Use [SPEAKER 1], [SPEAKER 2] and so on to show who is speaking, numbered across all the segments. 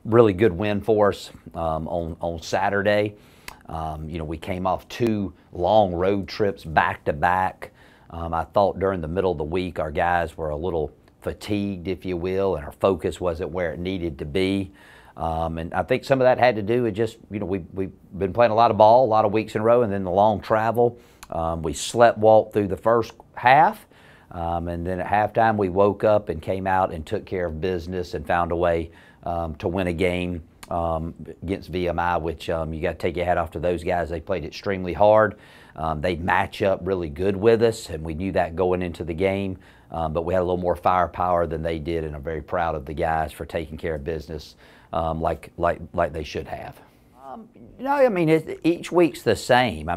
[SPEAKER 1] really good win for us on Saturday. We came off 2 long road trips back to back. I thought during the middle of the week our guys were a little fatigued, if you will, and our focus wasn't where it needed to be. And I think some of that had to do with just, we've been playing a lot of ball, a lot of weeks in a row, and then the long travel. We slept-walked through the first half, and then at halftime we woke up and came out and took care of business and found a way to win a game against VMI, which you got to take your hat off to those guys. They played extremely hard. They match up really good with us, and we knew that going into the game. But we had a little more firepower than they did, and I'm very proud of the guys for taking care of business like they should have. Each week's the same.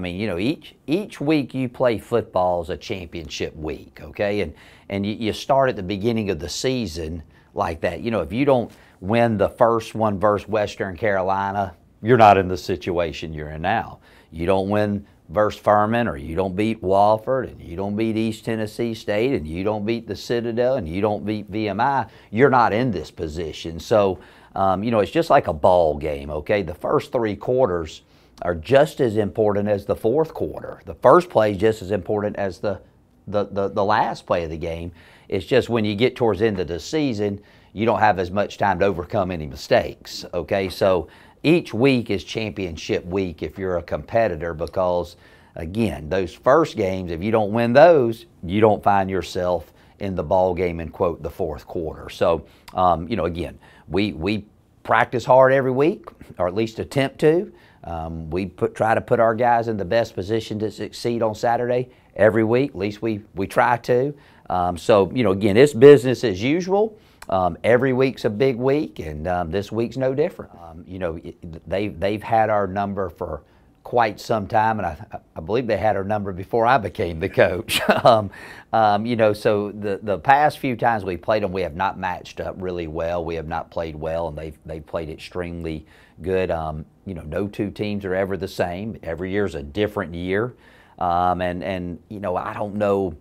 [SPEAKER 1] Each week you play football is a championship week, okay? And you start at the beginning of the season like that. If you don't win the first one versus Western Carolina, you're not in the situation you're in now. You don't win versus Furman, or you don't beat Wofford, and you don't beat East Tennessee State, and you don't beat the Citadel, and you don't beat VMI, you're not in this position. So, it's just like a ball game, okay? The first 3 quarters are just as important as the fourth quarter. The first play is just as important as the last play of the game. It's just when you get towards the end of the season, you don't have as much time to overcome any mistakes, okay? So each week is championship week if you're a competitor, because, again, those first games, if you don't win those, you don't find yourself in the ball game in, quote, the fourth quarter. So, again, we practice hard every week, or at least attempt to. We try to put our guys in the best position to succeed on Saturday every week. At least we try to. Again, it's business as usual. Every week's a big week, and this week's no different. They've had our number for quite some time, and I believe they had our number before I became the coach. So the past few times we played them, we have not matched up really well. We have not played well, and they've played extremely good. No 2 teams are ever the same. Every year's a different year, I don't know,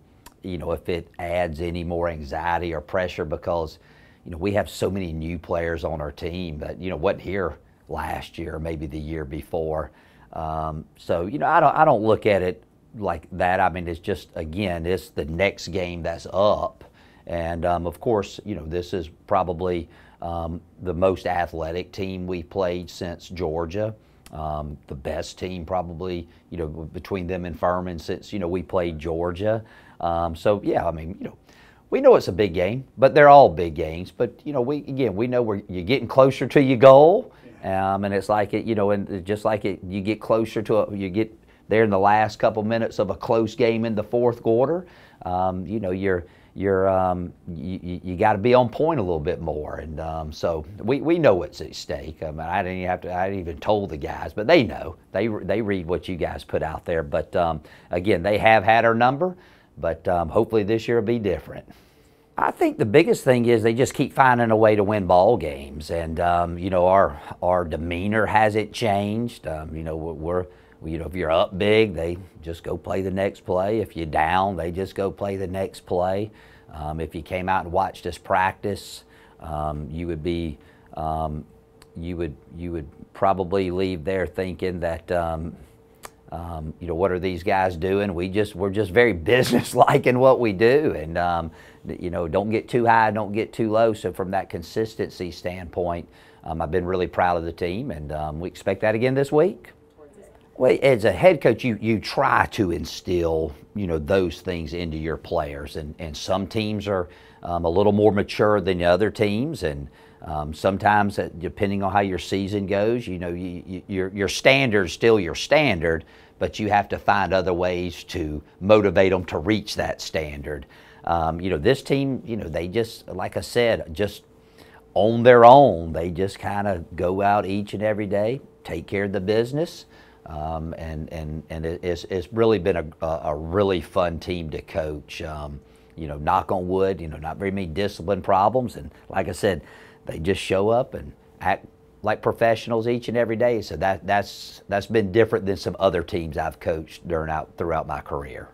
[SPEAKER 1] if it adds any more anxiety or pressure, because we have so many new players on our team that wasn't here last year, maybe the year before. I don't look at it like that. It's just, again, it's the next game that's up, and of course, this is probably the most athletic team we've played since Georgia. The best team probably, between them and Furman since we played Georgia. We know it's a big game, but they're all big games. But we know you're getting closer to your goal, and it's like and just like you get closer to you get there in the last couple minutes of a close game in the fourth quarter. You got to be on point a little bit more, and so we know what's at stake. I didn't even told the guys, but they know. They read what you guys put out there. But again, they have had our number. But hopefully this year will be different. I think the biggest thing is they just keep finding a way to win ball games, and our demeanor hasn't changed. If you're up big, they just go play the next play. If you're down, they just go play the next play. If you came out and watched us practice, you would probably leave there thinking that. What are these guys doing? We're just very business-like in what we do, and don't get too high, don't get too low. So from that consistency standpoint, I've been really proud of the team, and we expect that again this week. Well, as a head coach, you try to instill those things into your players, and some teams are a little more mature than other teams, and sometimes, depending on how your season goes, your standard's still your standard, but you have to find other ways to motivate them to reach that standard. This team, they just, like I said, just on their own, they just kind of go out each and every day, take care of the business, and it's really been a really fun team to coach. Knock on wood, not very many discipline problems, and like I said, they just show up and act like professionals each and every day. So that's been different than some other teams I've coached throughout my career.